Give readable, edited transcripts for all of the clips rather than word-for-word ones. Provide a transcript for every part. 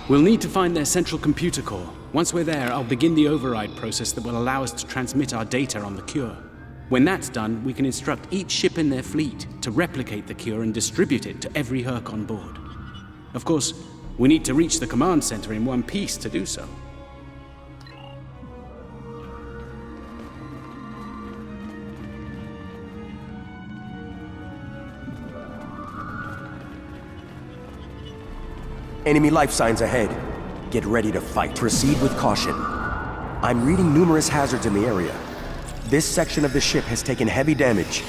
We'll need to find their central computer core. Once we're there, I'll begin the override process that will allow us to transmit our data on the cure. When that's done, we can instruct each ship in their fleet to replicate the cure and distribute it to every Herc on board. Of course, we need to reach the command center in one piece to do so. Enemy life signs ahead. Get ready to fight. Proceed with caution. I'm reading numerous hazards in the area. This section of the ship has taken heavy damage.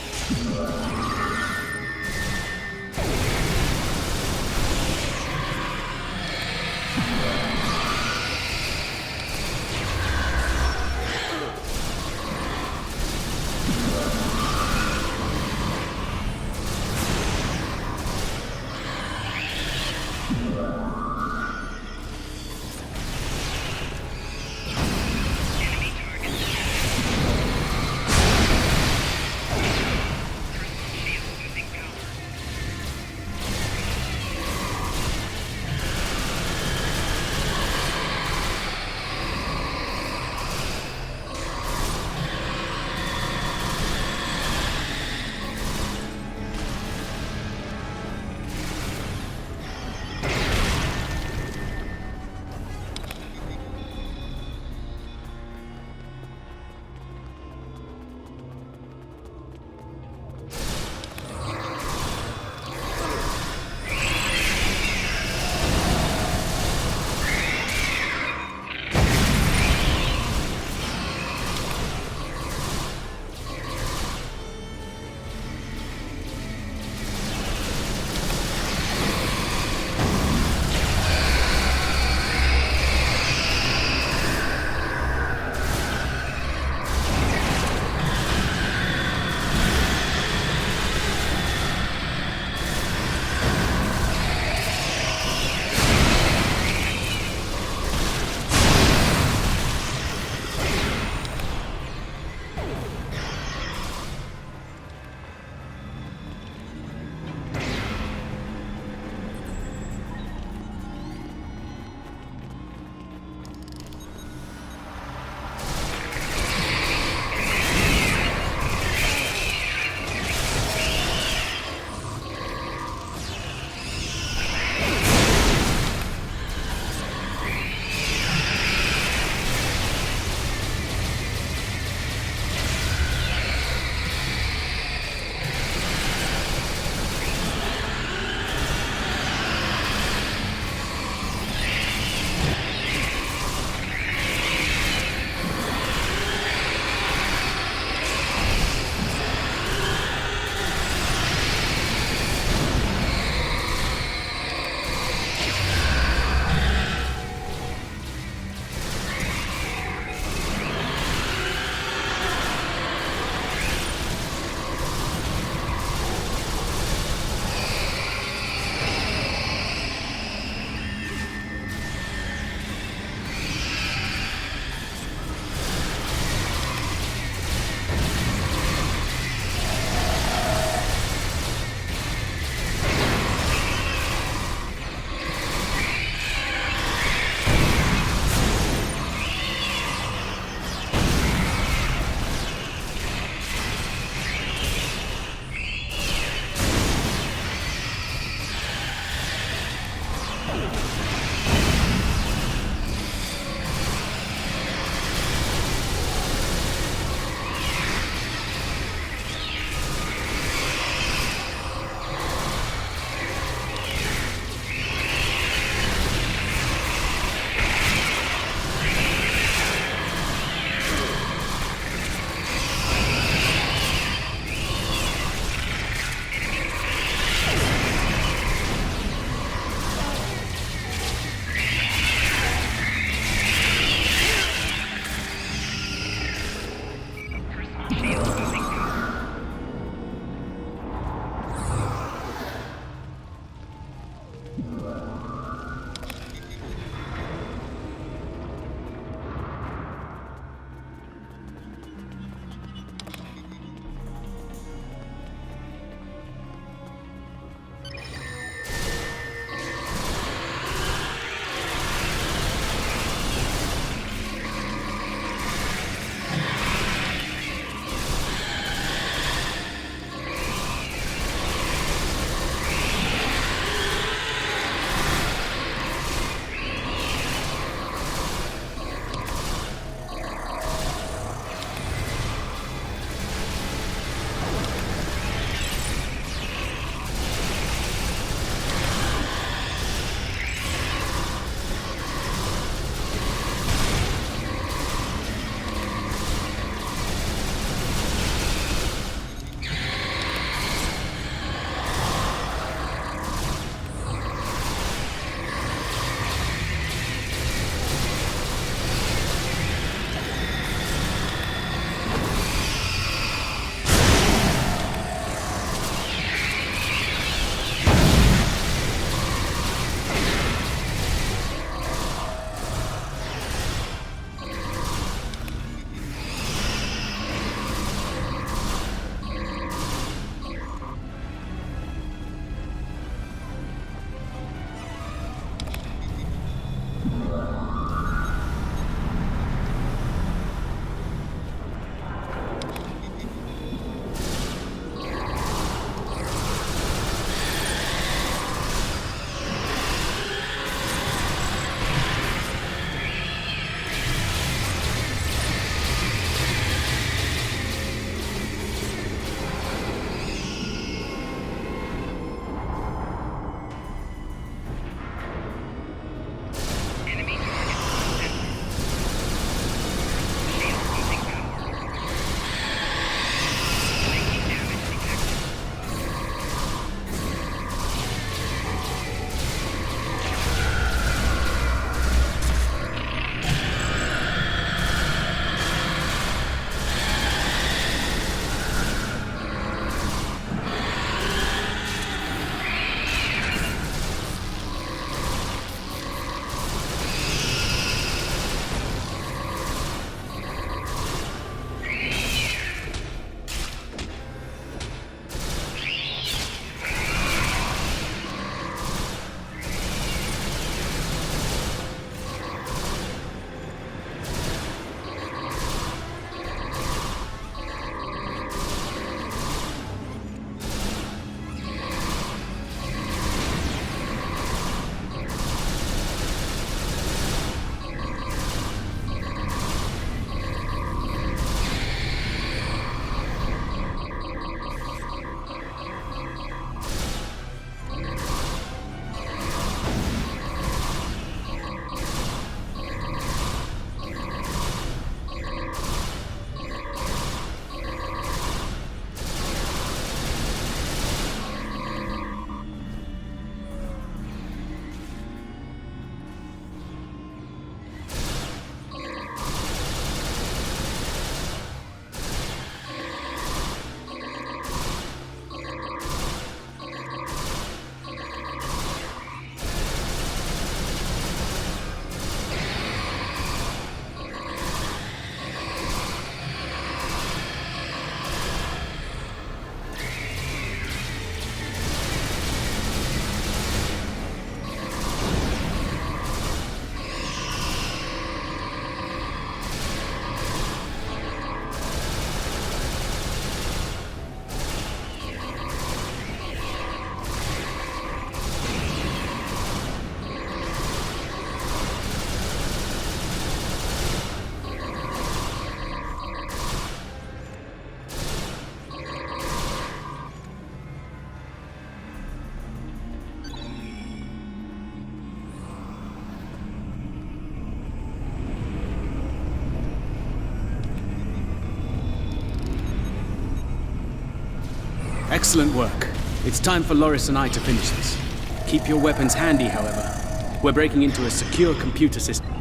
Excellent work. It's time for Loris and I to finish this. Keep your weapons handy, however. We're breaking into a secure computer system.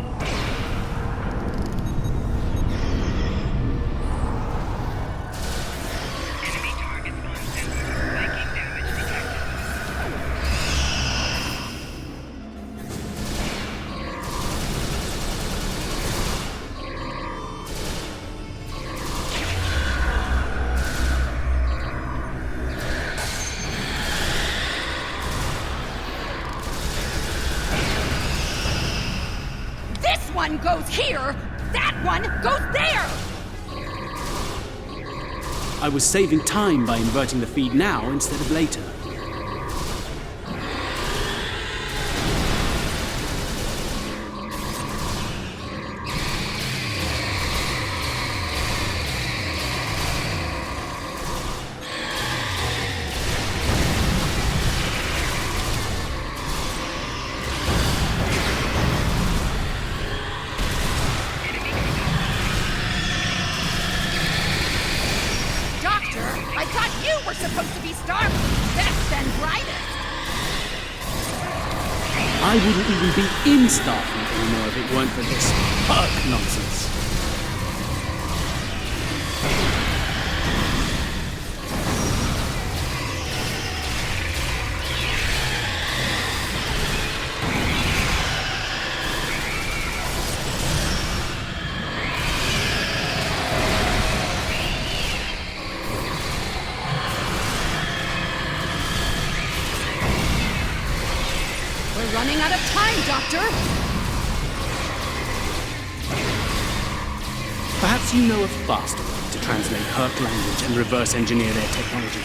One goes here, that one goes there! I was saving time by inverting the feed now instead of later. We're supposed to be Starfleet's best and brightest! I wouldn't even be in Starfleet anymore if it weren't for this perk nonsense. Running out of time, Doctor! Perhaps you know a faster way to translate Herc language and reverse engineer their technology.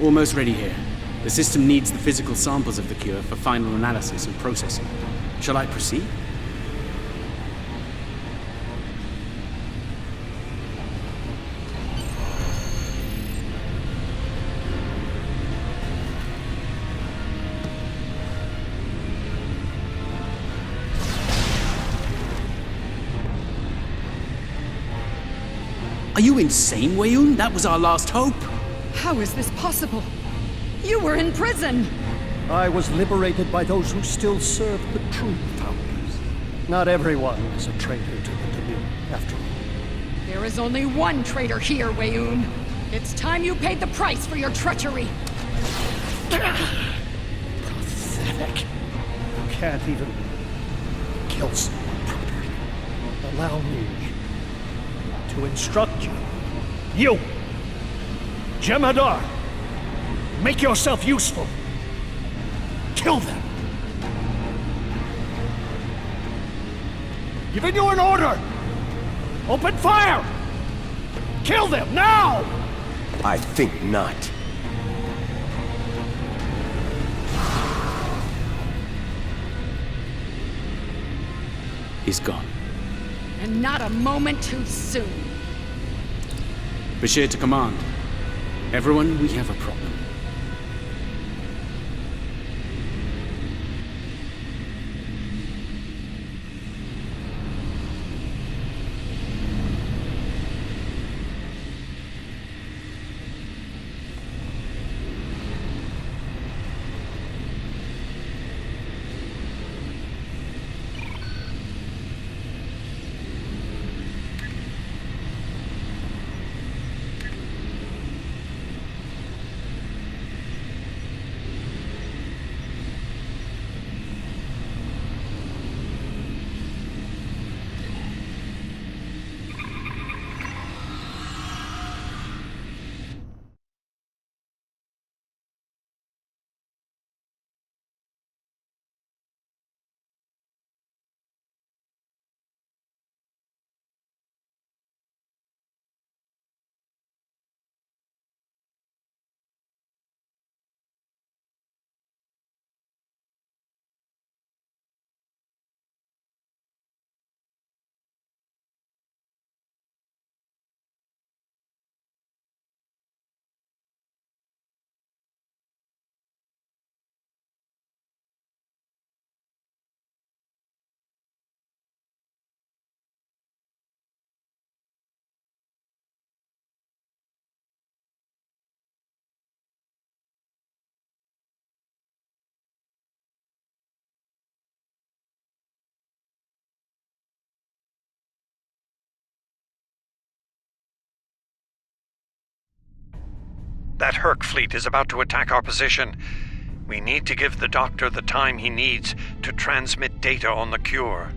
Almost ready here. The system needs the physical samples of the cure for final analysis and processing. Shall I proceed? Are you insane, Weyoun? That was our last hope. How is this possible? You were in prison! I was liberated by those who still serve the true founders. Not everyone is a traitor to the Dominion, after all. There is only one traitor here, Weyoun. It's time you paid the price for your treachery. Pathetic. You can't even kill someone properly. Allow me to instruct you. You! Jem'Hadar! Make yourself useful! Kill them! Giving you an order! Open fire! Kill them, now! I think not. He's gone. And not a moment too soon. Bashir to command. Everyone, we have a problem. That Herc fleet is about to attack our position. We need to give the Doctor the time he needs to transmit data on the cure.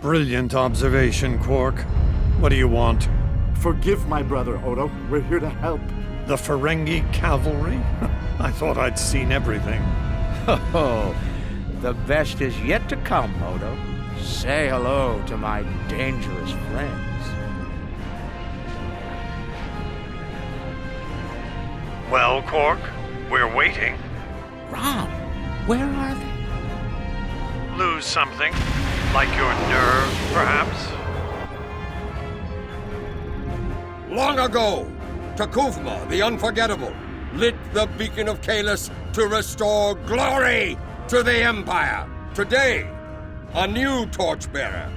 Brilliant observation, Quark. What do you want? Forgive my brother, Odo. We're here to help. The Ferengi cavalry? I thought I'd seen everything. Oh, the best is yet to come, Odo. Say hello to my dangerous friends. Well, Quark, we're waiting. Rom, where are they? Lose something? Like your nerve, perhaps? Long ago, Takufma, the Unforgettable, lit the beacon of Kahless to restore glory to the Empire. Today, a new torchbearer,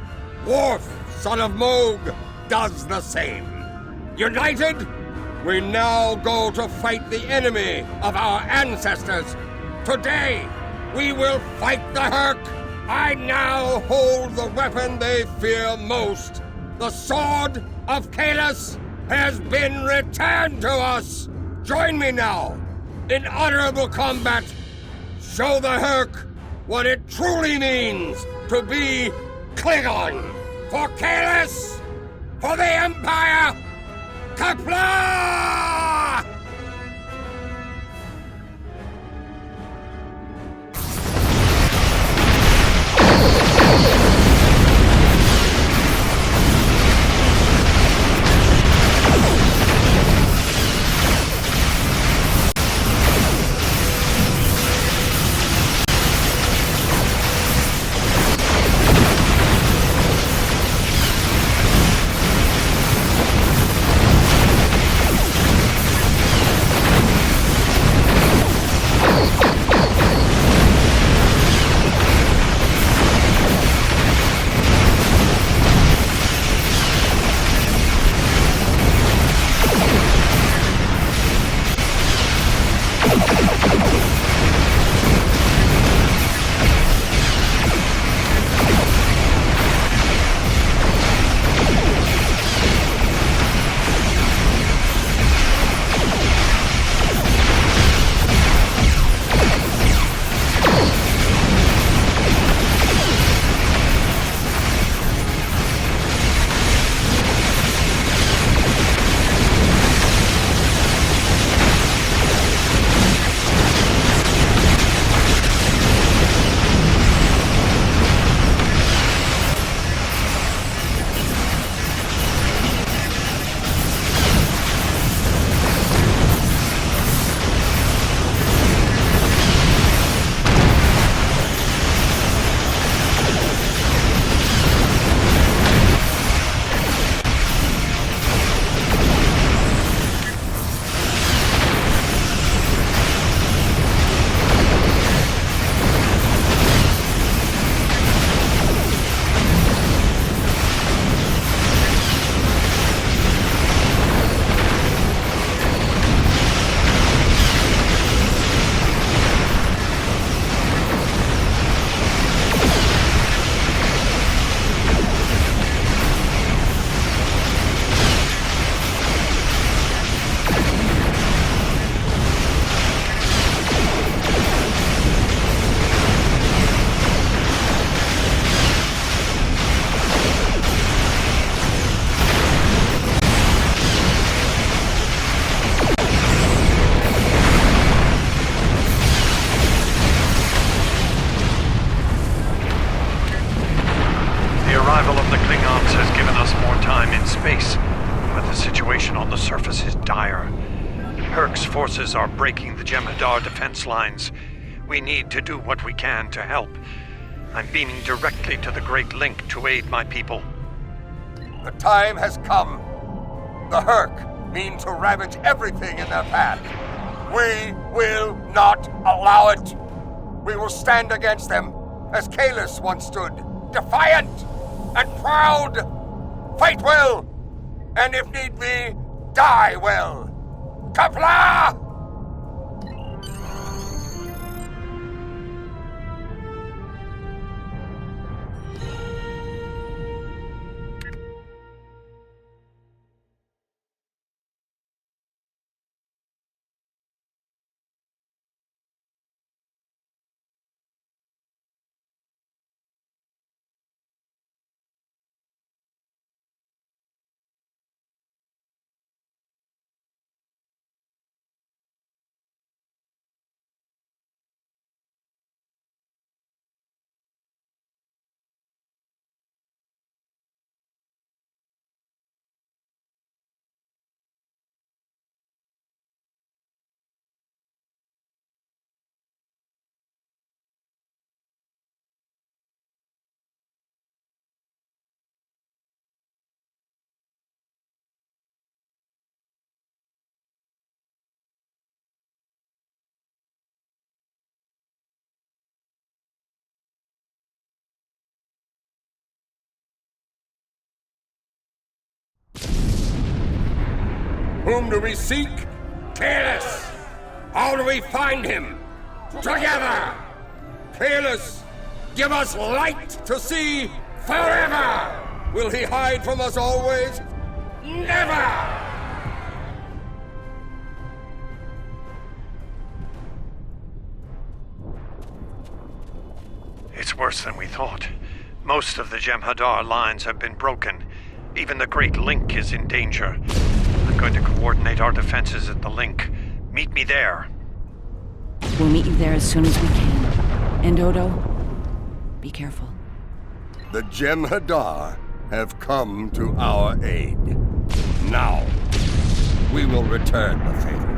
Worf, son of Moog, does the same. United, we now go to fight the enemy of our ancestors. Today, we will fight the Hurk. I now hold the weapon they fear most. The Sword of Kahless has been returned to us. Join me now in honorable combat. Show the Hurk what it truly means to be Klingon. For Kahless, for the Empire, Qapla'! arrival of the Klingons has given us more time in space, but the situation on the surface is dire. Hurk's forces are breaking the Jem'Hadar defense lines. We need to do what we can to help. I'm beaming directly to the Great Link to aid my people. The time has come. The Hurk mean to ravage everything in their path. We will not allow it. We will stand against them, as Kahless once stood, defiant and proud. Fight well, and if need be, die well. Qapla'! Whom do we seek? Kahless! How do we find him? Together! Kahless, give us light to see forever! Will he hide from us always? Never! It's worse than we thought. Most of the Jem'Hadar lines have been broken. Even the Great Link is in danger. I'm going to coordinate our defenses at the Link. Meet me there. We'll meet you there as soon as we can. And Odo, be careful. The Jem'Hadar have come to our aid. Now, we will return the favor.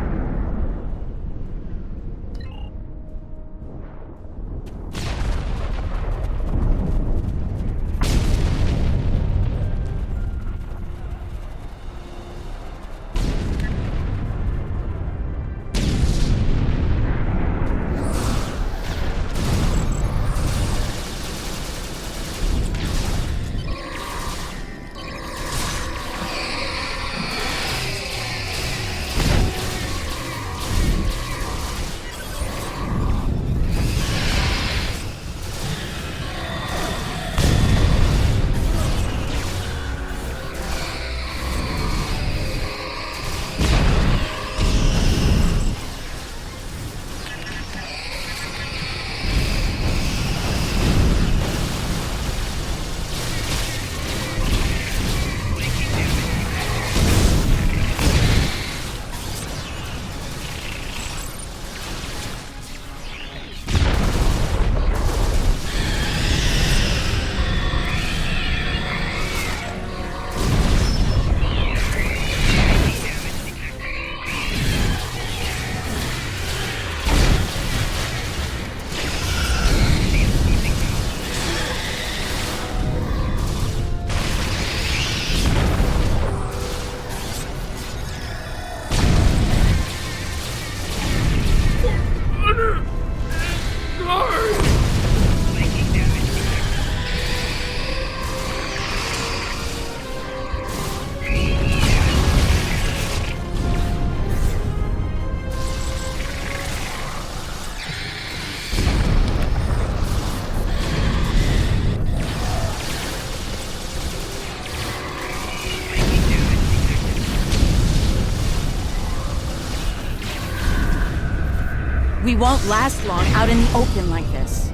We won't last long out in the open like this.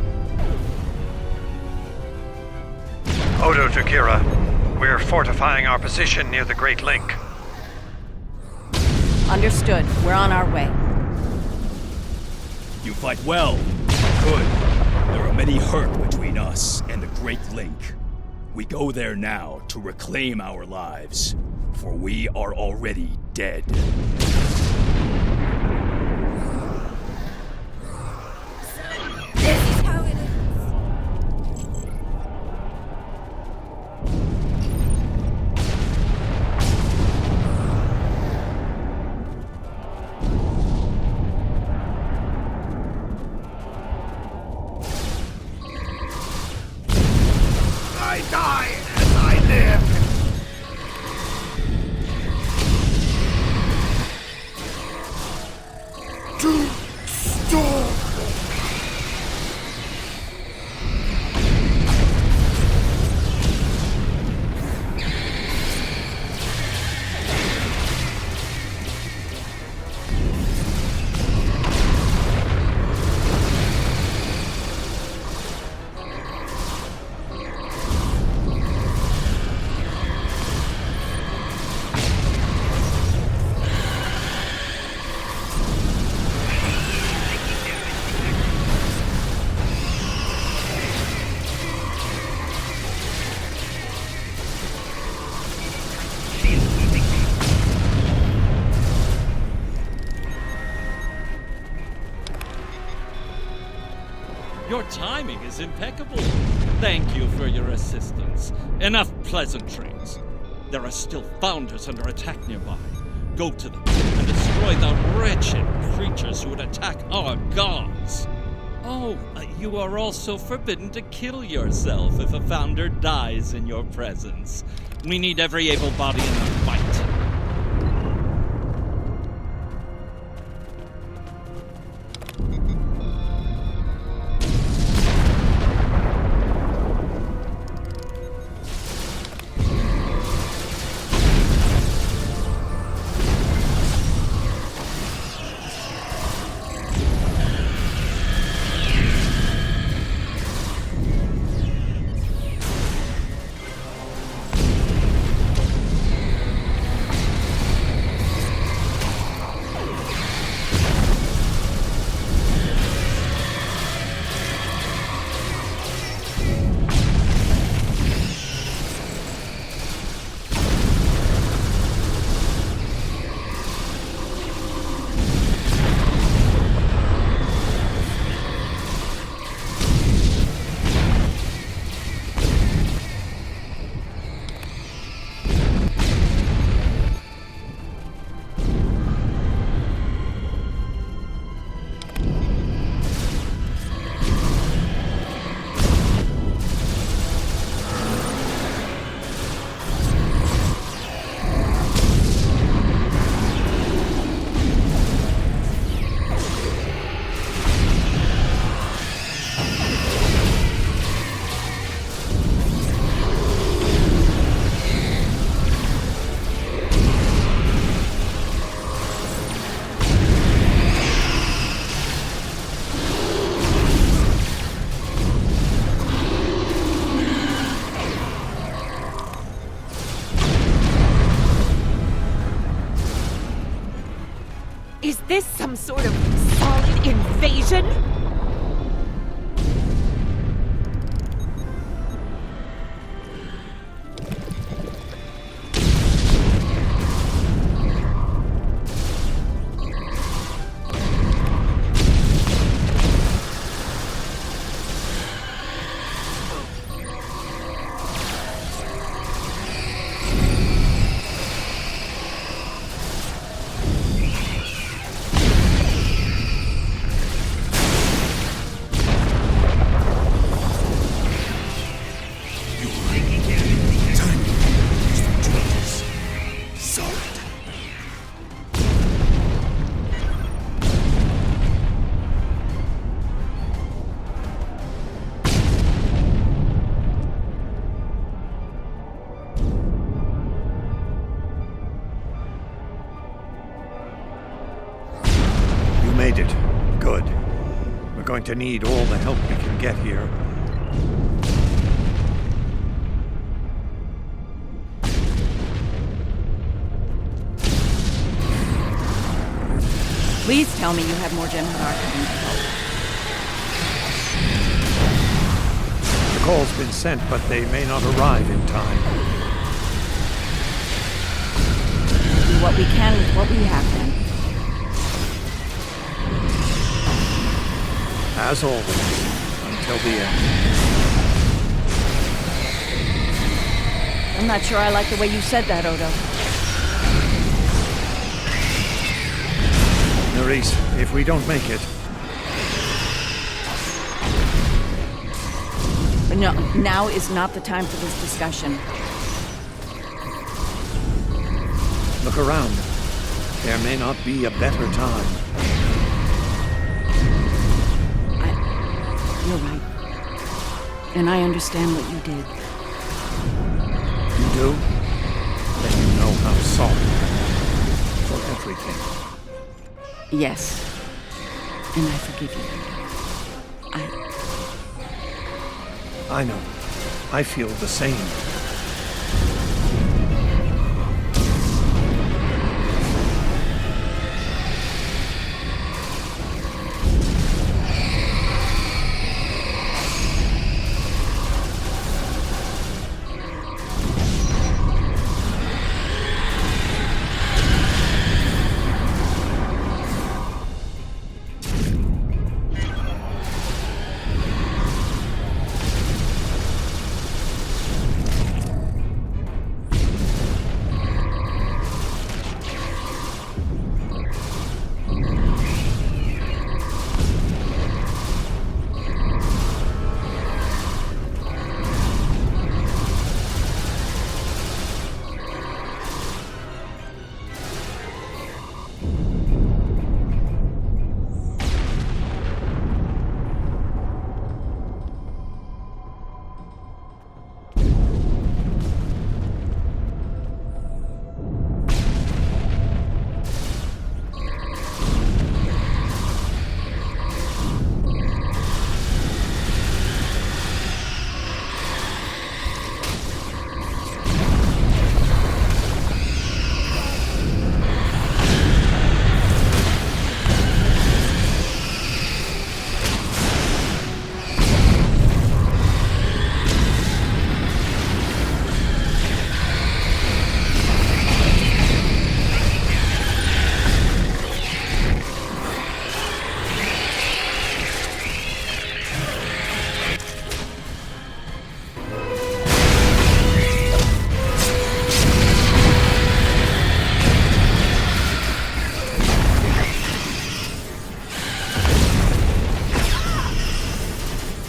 Odo to Kira. We're fortifying our position near the Great Link. Understood. We're on our way. You fight well. Good. There are many hurt between us and the Great Link. We go there now to reclaim our lives, for we are already dead. This is how it is. I die as I live. To storm. Your timing is impeccable. Thank you for your assistance. Enough pleasantries. There are still founders under attack nearby. Go to them and destroy the wretched creatures who would attack our gods. Oh, you are also forbidden to kill yourself if a founder dies in your presence. We need every able body in the fight. this some sort of solid invasion? Made it. Good. We're going to need all the help we can get here. Please tell me you have more Jem'Hadar coming to help. The call's been sent, but they may not arrive in time. Do what we can with what we have, then. As always, until the end. I'm not sure I like the way you said that, Odo. Nerys, if we don't make it... But no, now is not the time for this discussion. Look around. There may not be a better time. You're right. And I understand what you did. You do? Then you know I'm sorry. For everything. Yes. And I forgive you. I know. I feel the same.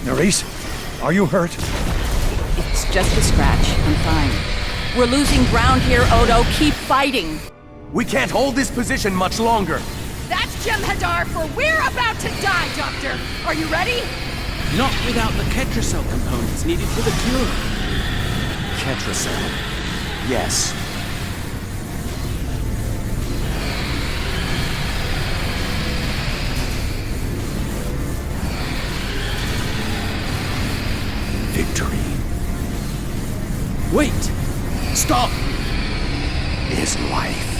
Nerys, are you hurt? It's just a scratch. I'm fine. We're losing ground here, Odo. Keep fighting. We can't hold this position much longer. That's Jem'Hadar, for we're about to die, Doctor. Are you ready? Not without the Ketracel components needed for the cure. Ketracel. Yes. Victory. Wait! Stop! Is life.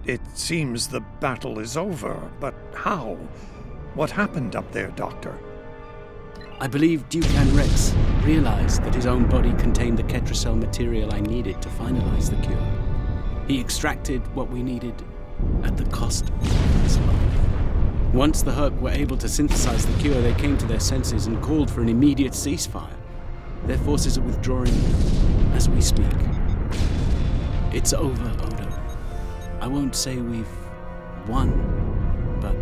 It seems the battle is over, but how? What happened up there, Doctor? I believe Dukan Rex realized that his own body contained the Ketracel material I needed to finalize the cure. He extracted what we needed at the cost of his life. Once the Herc were able to synthesize the cure, they came to their senses and called for an immediate ceasefire. Their forces are withdrawing as we speak. It's over, Odo. I won't say we've won, but...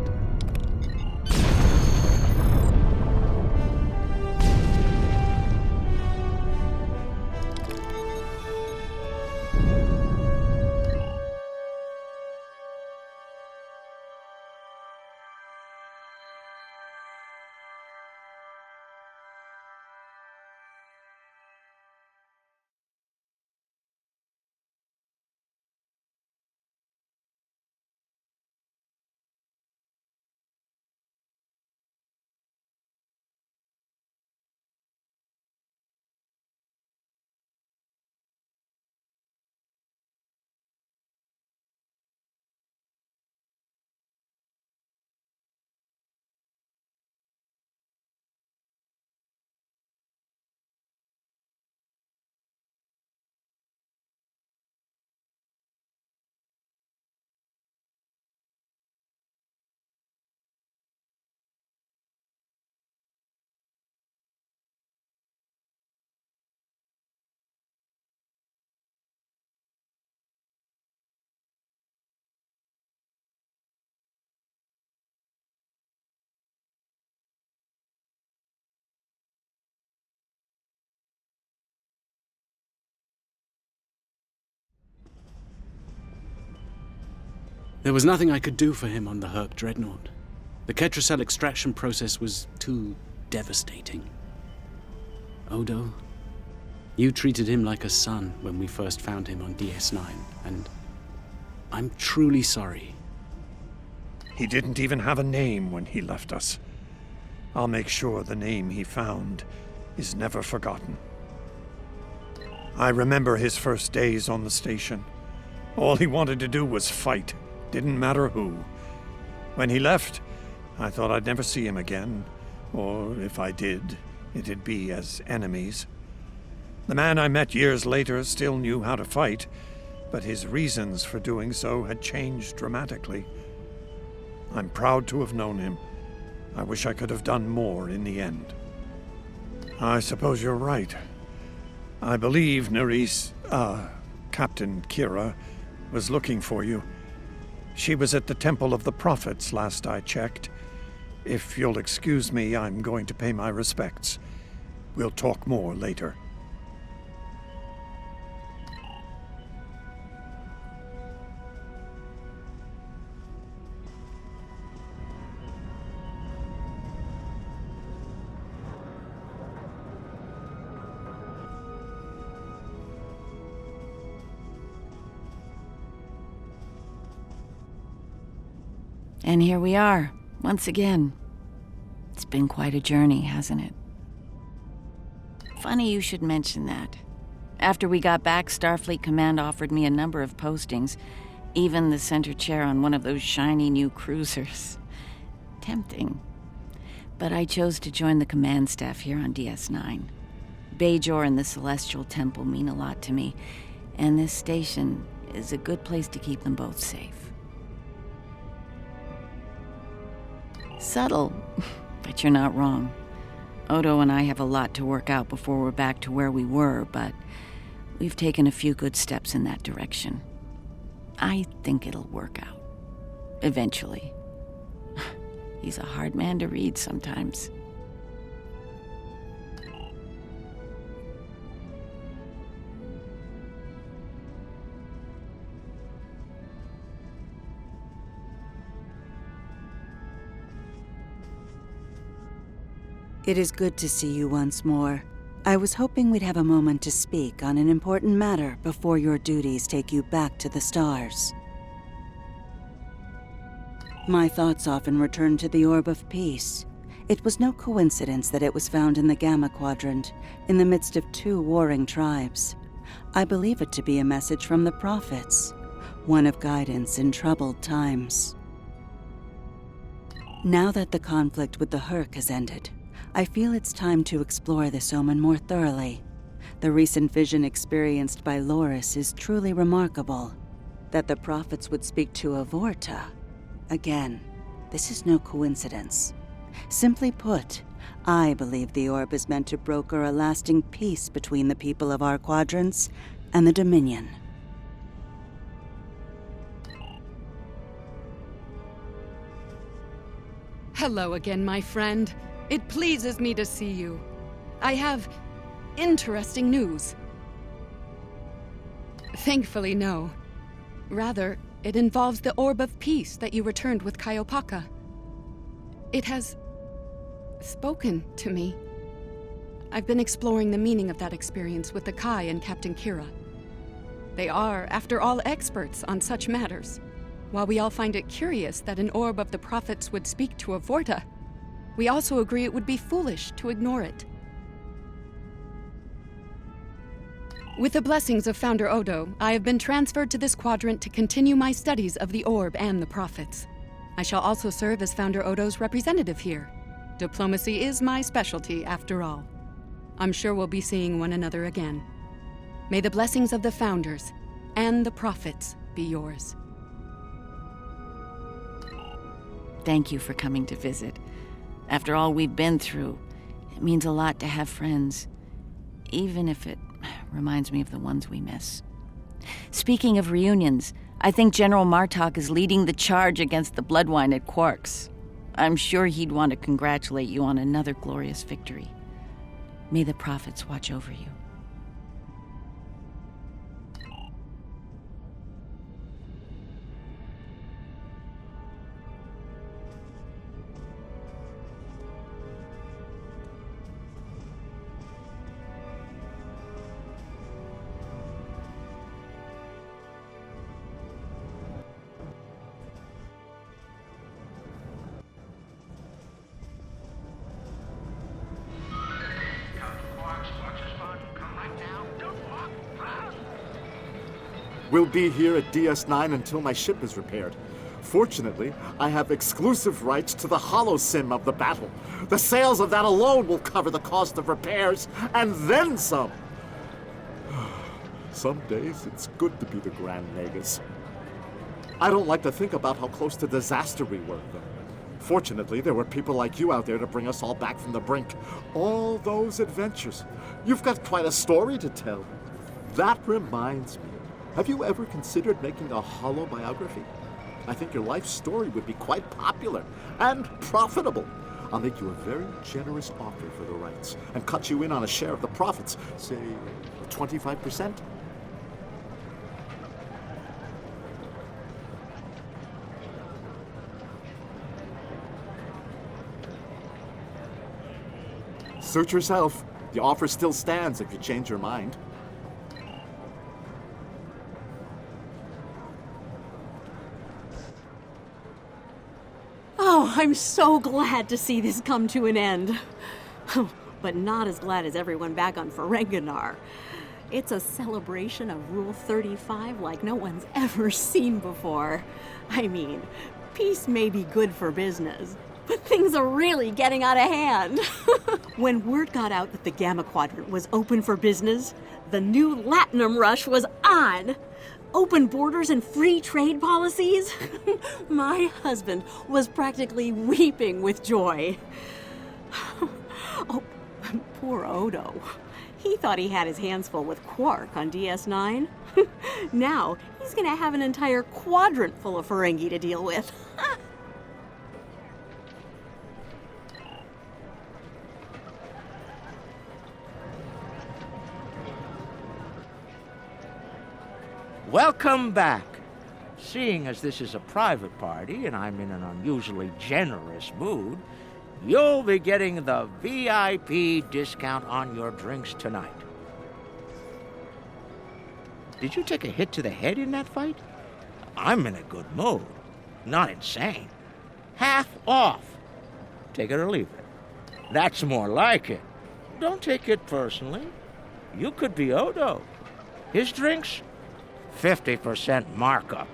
There was nothing I could do for him on the Herc Dreadnought. The Ketracel extraction process was too devastating. Odo, you treated him like a son when we first found him on DS9, and I'm truly sorry. He didn't even have a name when he left us. I'll make sure the name he found is never forgotten. I remember his first days on the station. All he wanted to do was fight. Didn't matter who. When he left, I thought I'd never see him again, or if I did, it'd be as enemies. The man I met years later still knew how to fight, but his reasons for doing so had changed dramatically. I'm proud to have known him. I wish I could have done more in the end. I suppose you're right. I believe Captain Kira was looking for you. She was at the Temple of the Prophets last I checked. If you'll excuse me, I'm going to pay my respects. We'll talk more later. And here we are, once again. It's been quite a journey, hasn't it? Funny you should mention that. After we got back, Starfleet Command offered me a number of postings, even the center chair on one of those shiny new cruisers. Tempting. But I chose to join the command staff here on DS9. Bajor and the Celestial Temple mean a lot to me, and this station is a good place to keep them both safe. Subtle, but you're not wrong. Odo and I have a lot to work out before we're back to where we were, but we've taken a few good steps in that direction. I think it'll work out. Eventually. He's a hard man to read sometimes. It is good to see you once more. I was hoping we'd have a moment to speak on an important matter before your duties take you back to the stars. My thoughts often return to the Orb of Peace. It was no coincidence that it was found in the Gamma Quadrant, in the midst of two warring tribes. I believe it to be a message from the prophets, one of guidance in troubled times. Now that the conflict with the Hurk has ended, I feel it's time to explore this omen more thoroughly. The recent vision experienced by Loris is truly remarkable. That the prophets would speak to Avorta. Again, this is no coincidence. Simply put, I believe the orb is meant to broker a lasting peace between the people of our quadrants and the Dominion. Hello again, my friend. It pleases me to see you. I have interesting news. Thankfully, no. Rather, it involves the Orb of Peace that you returned with Kaiopaka. It has spoken to me. I've been exploring the meaning of that experience with the Kai and Captain Kira. They are, after all, experts on such matters. While we all find it curious that an Orb of the Prophets would speak to Avorta, we also agree it would be foolish to ignore it. With the blessings of Founder Odo, I have been transferred to this quadrant to continue my studies of the Orb and the Prophets. I shall also serve as Founder Odo's representative here. Diplomacy is my specialty, after all. I'm sure we'll be seeing one another again. May the blessings of the Founders and the Prophets be yours. Thank you for coming to visit. After all we've been through, it means a lot to have friends, even if it reminds me of the ones we miss. Speaking of reunions, I think General Martok is leading the charge against the Bloodwine at Quark's. I'm sure he'd want to congratulate you on another glorious victory. May the Prophets watch over you. We'll be here at DS9 until my ship is repaired. Fortunately, I have exclusive rights to the holosim of the battle. The sales of that alone will cover the cost of repairs, and then some. Some days, it's good to be the Grand Nagus. I don't like to think about how close to disaster we were, though. Fortunately, there were people like you out there to bring us all back from the brink. All those adventures. You've got quite a story to tell. That reminds me. Have you ever considered making a holo biography? I think your life story would be quite popular and profitable. I'll make you a very generous offer for the rights and cut you in on a share of the profits, say 25%. Suit yourself. The offer still stands if you change your mind. Oh, I'm so glad to see this come to an end. But not as glad as everyone back on Ferenginar. It's a celebration of Rule 35 like no one's ever seen before. I mean, peace may be good for business, but things are really getting out of hand. When word got out that the Gamma Quadrant was open for business, the new Latinum rush was on. Open borders and free trade policies? My husband was practically weeping with joy. Oh, poor Odo. He thought he had his hands full with Quark on DS9. Now, he's gonna have an entire quadrant full of Ferengi to deal with. Welcome back. Seeing as this is a private party and I'm in an unusually generous mood, you'll be getting the VIP discount on your drinks tonight. Did you take a hit to the head in that fight? I'm in a good mood. Not insane. Half off. Take it or leave it. That's more like it. Don't take it personally. You could be Odo. His drinks, 50% markup.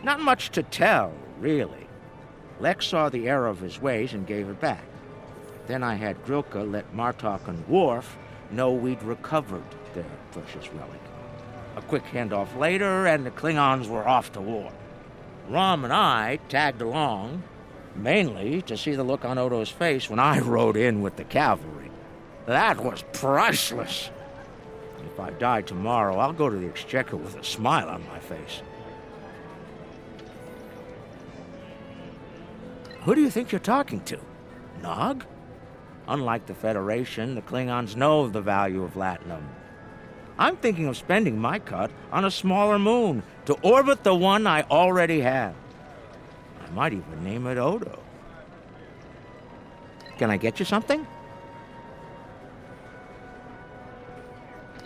Not much to tell, really. Lex saw the error of his ways and gave it back. Then I had Grilka let Martok and Worf know we'd recovered their precious relic. A quick handoff later, and the Klingons were off to war. Rom and I tagged along, mainly to see the look on Odo's face when I rode in with the cavalry. That was priceless. If I die tomorrow, I'll go to the Exchequer with a smile on my face. Who do you think you're talking to? Nog? Unlike the Federation, the Klingons know the value of Latinum. I'm thinking of spending my cut on a smaller moon to orbit the one I already have. I might even name it Odo. Can I get you something?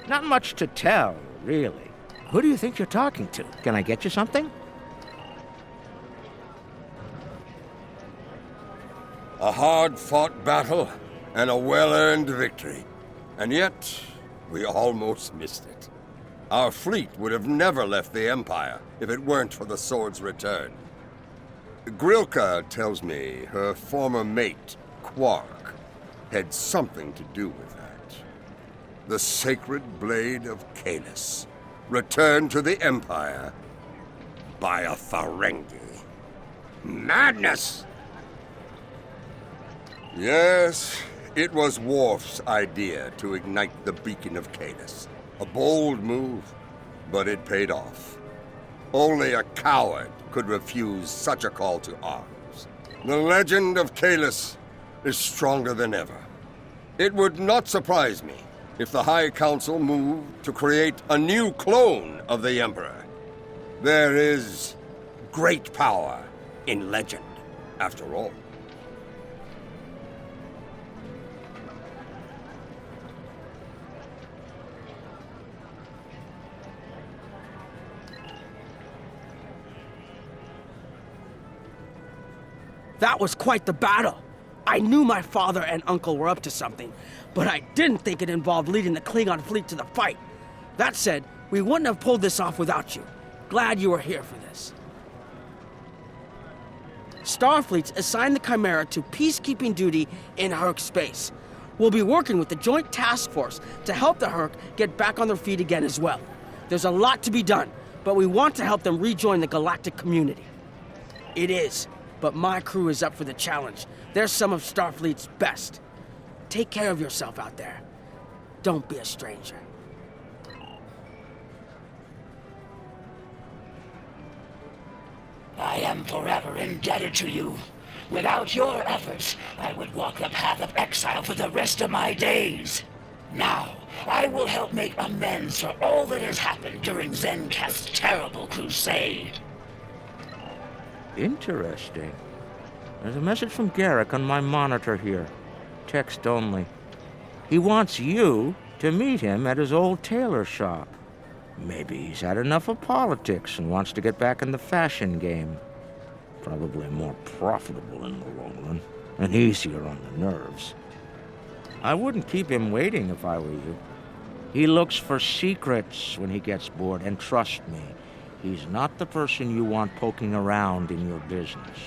Not much to tell, really. Who do you think you're talking to? Can I get you something? A hard-fought battle and a well-earned victory. And yet, we almost missed it. Our fleet would have never left the Empire if it weren't for the sword's return. Grilka tells me her former mate, Quark, had something to do with that. The sacred blade of Kahless, returned to the Empire by a Ferengi. Madness! Yes, it was Worf's idea to ignite the beacon of Kahless. A bold move, but it paid off. Only a coward could refuse such a call to arms. The legend of Kahless is stronger than ever. It would not surprise me if the High Council moved to create a new clone of the Emperor. There is great power in legend, after all. That was quite the battle. I knew my father and uncle were up to something, but I didn't think it involved leading the Klingon fleet to the fight. That said, we wouldn't have pulled this off without you. Glad you were here for this. Starfleet's assigned the Chimera to peacekeeping duty in Herc space. We'll be working with the Joint Task Force to help the Herc get back on their feet again as well. There's a lot to be done, but we want to help them rejoin the galactic community. It is. But my crew is up for the challenge. They're some of Starfleet's best. Take care of yourself out there. Don't be a stranger. I am forever indebted to you. Without your efforts, I would walk the path of exile for the rest of my days. Now, I will help make amends for all that has happened during Zencast's terrible crusade. Interesting. There's a message from Garrick on my monitor here. Text only. He wants you to meet him at his old tailor shop. Maybe he's had enough of politics and wants to get back in the fashion game. Probably more profitable in the long run, and easier on the nerves. I wouldn't keep him waiting if I were you. He looks for secrets when he gets bored, and trust me, he's not the person you want poking around in your business.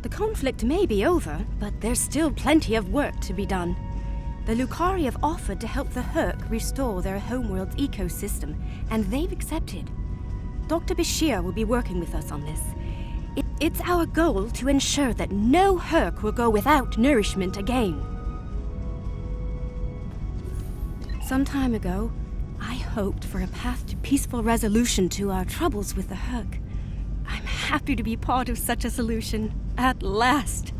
The conflict may be over, but there's still plenty of work to be done. The Lucari have offered to help the Herc restore their homeworld's ecosystem, and they've accepted. Dr. Bashir will be working with us on this. It's our goal to ensure that no Herc will go without nourishment again. Some time ago, I hoped for a path to peaceful resolution to our troubles with the Herc. I'm happy to be part of such a solution, at last.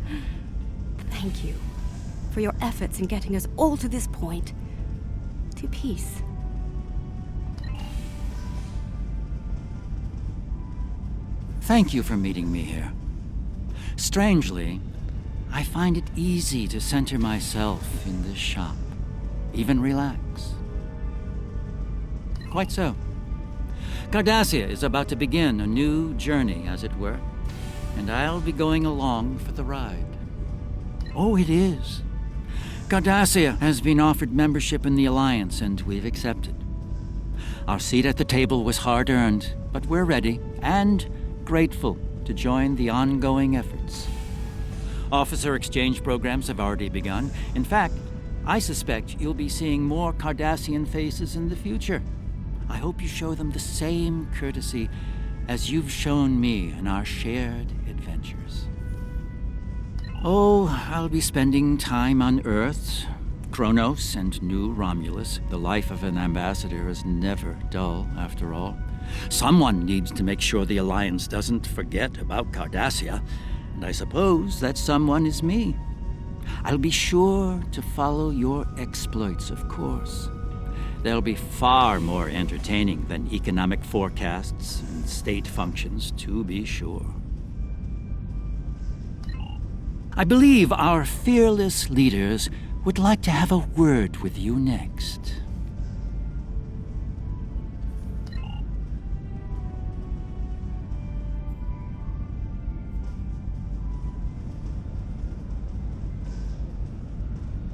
Thank you for your efforts in getting us all to this point, to peace. Thank you for meeting me here. Strangely, I find it easy to center myself in this shop, even relax. Quite so. Cardassia is about to begin a new journey, as it were, and I'll be going along for the ride. Oh, it is. Cardassia has been offered membership in the Alliance, and we've accepted. Our seat at the table was hard-earned, but we're ready and grateful to join the ongoing efforts. Officer exchange programs have already begun. In fact, I suspect you'll be seeing more Cardassian faces in the future. I hope you show them the same courtesy as you've shown me in our shared adventures. Oh, I'll be spending time on Earth, Kronos, and New Romulus. The life of an ambassador is never dull, after all. Someone needs to make sure the Alliance doesn't forget about Cardassia, and I suppose that someone is me. I'll be sure to follow your exploits, of course. They'll be far more entertaining than economic forecasts and state functions, to be sure. I believe our fearless leaders would like to have a word with you next.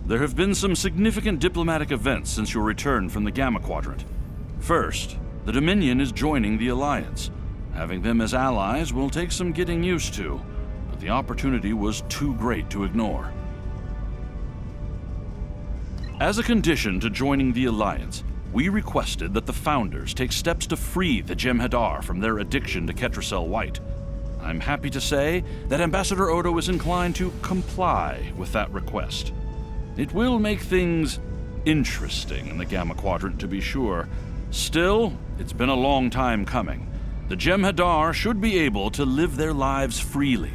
There have been some significant diplomatic events since your return from the Gamma Quadrant. First, the Dominion is joining the Alliance. Having them as allies will take some getting used to, but the opportunity was too great to ignore. As a condition to joining the Alliance, we requested that the Founders take steps to free the Jem'Hadar from their addiction to Ketracel White. I'm happy to say that Ambassador Odo is inclined to comply with that request. It will make things interesting in the Gamma Quadrant, to be sure. Still, it's been a long time coming. The Jem'Hadar should be able to live their lives freely.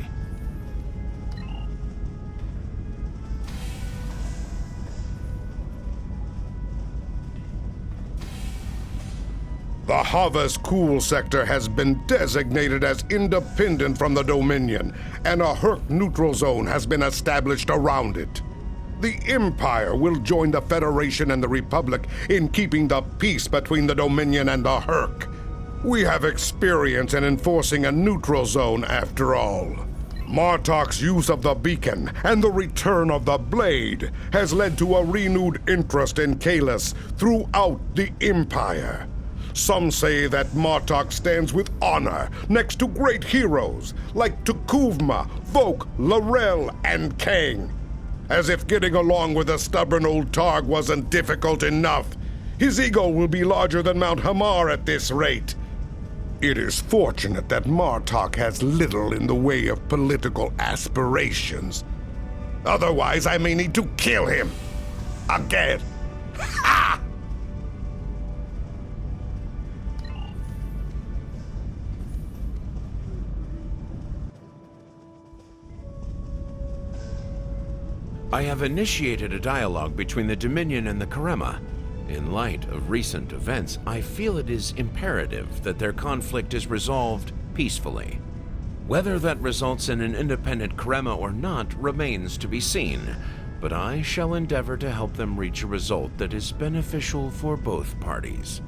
The Havas Cool sector has been designated as independent from the Dominion, and a Herc neutral zone has been established around it. The Empire will join the Federation and the Republic in keeping the peace between the Dominion and the Herc. We have experience in enforcing a neutral zone, after all. Martok's use of the beacon and the return of the blade has led to a renewed interest in Kahless throughout the Empire. Some say that Martok stands with honor next to great heroes like T'Kuvma, Voke, L'Rell, and Kang. As if getting along with the stubborn old Targ wasn't difficult enough. His ego will be larger than Mount Hamar at this rate. It is fortunate that Martok has little in the way of political aspirations. Otherwise, I may need to kill him. Again. Ha! I have initiated a dialogue between the Dominion and the Karema. In light of recent events, I feel it is imperative that their conflict is resolved peacefully. Whether that results in an independent Karema or not remains to be seen, but I shall endeavor to help them reach a result that is beneficial for both parties.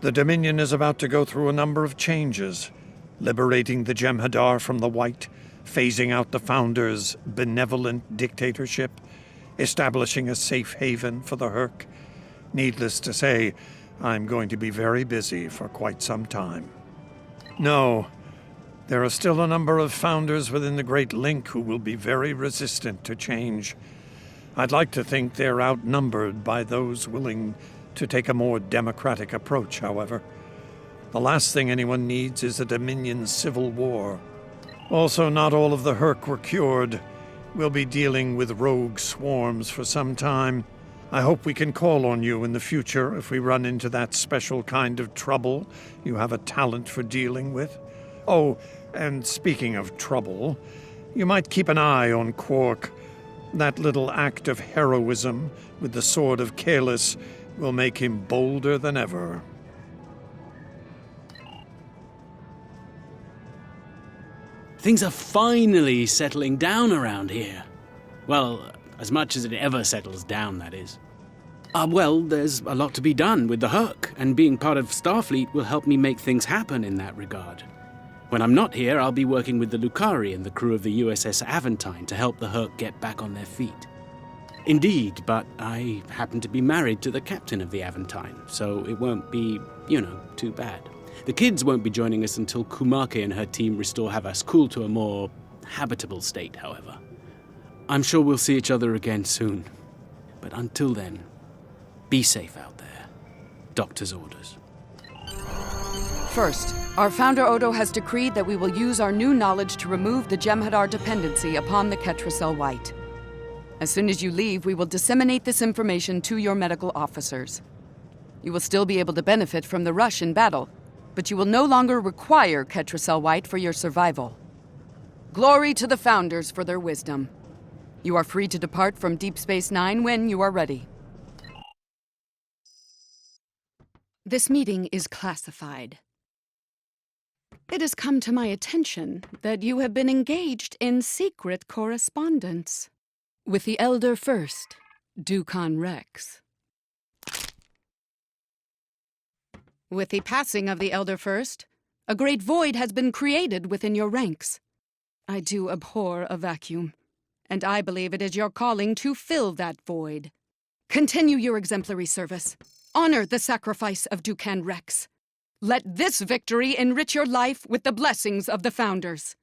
The Dominion is about to go through a number of changes, liberating the Jem'Hadar from the White, phasing out the Founders' benevolent dictatorship, establishing a safe haven for the Hurk. Needless to say, I'm going to be very busy for quite some time. No, there are still a number of Founders within the Great Link who will be very resistant to change. I'd like to think they're outnumbered by those willing to take a more democratic approach, however. The last thing anyone needs is a Dominion civil war. Also, not all of the Hurk were cured. We'll be dealing with rogue swarms for some time. I hope we can call on you in the future if we run into that special kind of trouble you have a talent for dealing with. Oh, and speaking of trouble, you might keep an eye on Quark. That little act of heroism with the Sword of Kahless will make him bolder than ever. Things are finally settling down around here. Well, as much as it ever settles down, that is. Well, there's a lot to be done with the Hurk, and being part of Starfleet will help me make things happen in that regard. When I'm not here, I'll be working with the Lukari and the crew of the USS Aventine to help the Hurk get back on their feet. Indeed, but I happen to be married to the captain of the Aventine, so it won't be, too bad. The kids won't be joining us until Kumake and her team restore Havas-Kul to a more habitable state, however. I'm sure we'll see each other again soon. But until then, be safe out there. Doctor's orders. First, our founder Odo has decreed that we will use our new knowledge to remove the Jem'Hadar dependency upon the Ketracel White. As soon as you leave, we will disseminate this information to your medical officers. You will still be able to benefit from the rush in battle, but you will no longer require Ketracel White for your survival. Glory to the Founders for their wisdom. You are free to depart from Deep Space Nine when you are ready. This meeting is classified. It has come to my attention that you have been engaged in secret correspondence with the Elder First, Dukan Rex. With the passing of the Elder First, a great void has been created within your ranks. I do abhor a vacuum, and I believe it is your calling to fill that void. Continue your exemplary service. Honor the sacrifice of Dukan Rex. Let this victory enrich your life with the blessings of the Founders.